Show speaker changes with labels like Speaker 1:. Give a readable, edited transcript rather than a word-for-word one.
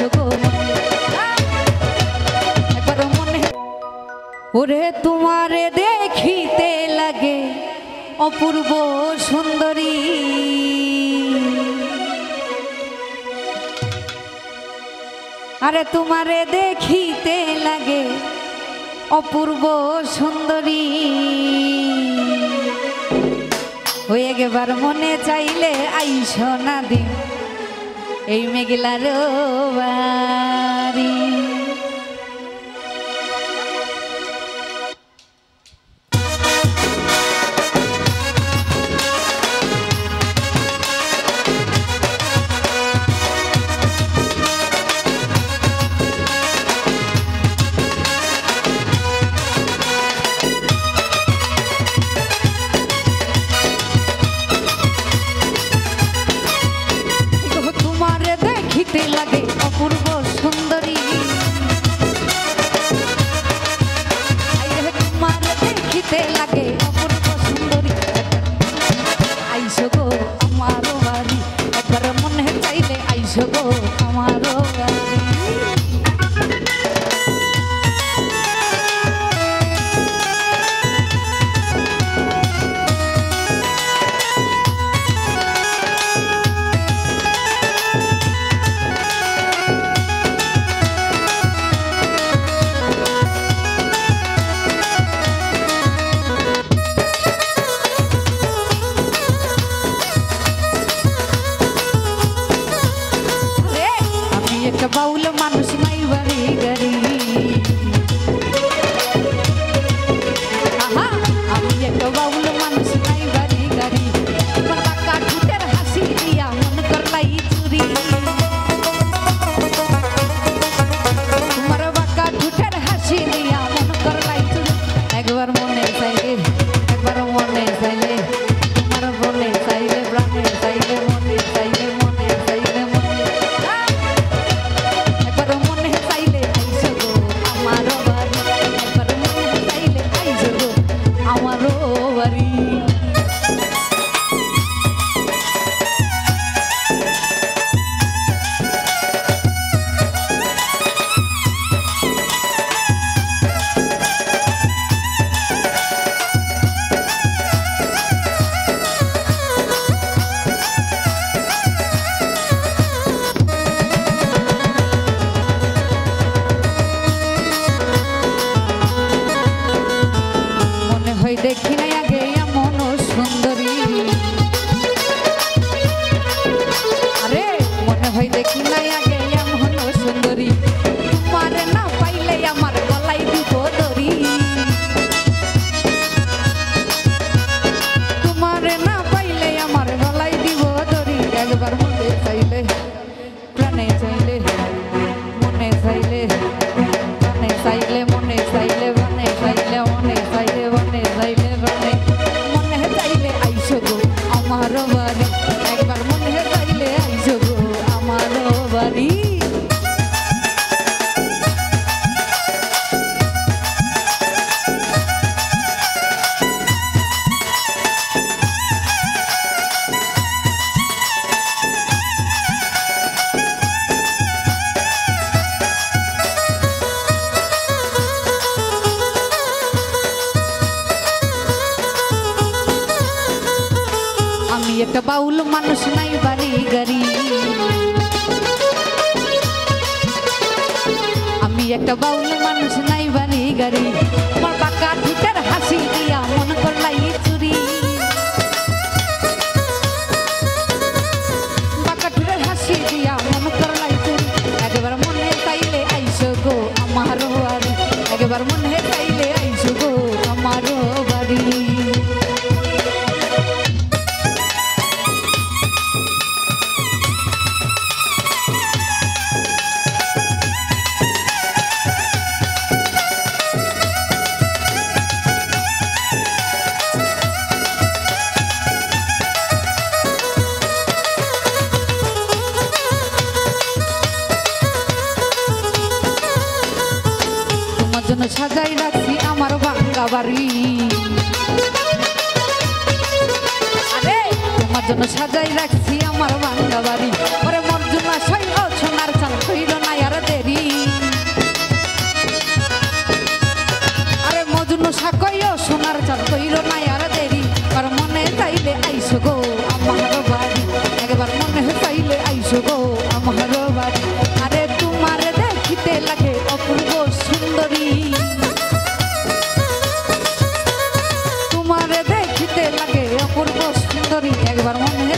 Speaker 1: আইসো গো একবার মনে ওরে তোমারে দেখিতে লাগে অপূর্ব সুন্দরী আরে তোমারে দেখিতে লাগে অপূর্ব সুন্দরী হয়ে গেবার মনে চাইলে আইসো না দিন এই মেঘলার বাড়ি লাগে অপূর্ব সুন্দরী তোমার দেখিতে লাগে অপূর্ব সুন্দরী আইসো গো আমার বাড়ি একবার মনে চাইলে আইসো গো আমার বাড়ি বাউল মানুষ নাই বাড়ি গাড়ি আমি একটা বাউল মানুষ নাই বাড়ি গাড়ি তোমার বাঁকা ঠোঁটের হাসি দিয়া মন করলাই চুরি তোমার বাঁকা ঠোঁটের হাসি দিয়া মন করলাই চুরি একবার মনে চাইলে একবার মনে চাইলে তোমার বলে চাইলে প্রাণে চাইলে মনে চাইলে মনে চাইলে মনে দেখি নাই আগে এমন সুন্দরী আরে মনে হয় দেখি নাই আগে এমন সুন্দরী তোমার না পাইলে আমার গলায় দিব দড়ি তোমার না পাইলে আমার গলায় দিব দড়ি একবার মনে চাইলে প্রাণে চাইলে মনে চাইলে প্রাণে চাইলে মনে চাইলে প্রাণে চাইলে মনে চাইলে মনে চাইলে প্রাণে মনে চাইলে আইসো গো আমার বাড়ি একবার মনে চাইলে আইসো গো আমার বাড়ি একটা বাউল মানুষ নাই বাড়ি গাড়ি আমি একটা বাউল মানুষ নাই বাড়ি গাড়ি আমার বাঁকা ঠোঁটের হাসি দিয়া মন করলাই চুরি বাঁকা ঠোঁটের হাসি দিয়া মন করলাই চুরি একবার মনে চাইলে আইসো গো আমার বাড়ি একবার মনে চাইলে আইসো গো আমার বাড়ি জন্য সাজাই রাখছি আমার ভাঙ্গা বাড়ি আরে তোমার জন্য সাজাই রাখছি আমার ভাঙ্গা বাড়ি ওরে মোর জন্য সোনার চাল কইরো নাই একবার মনে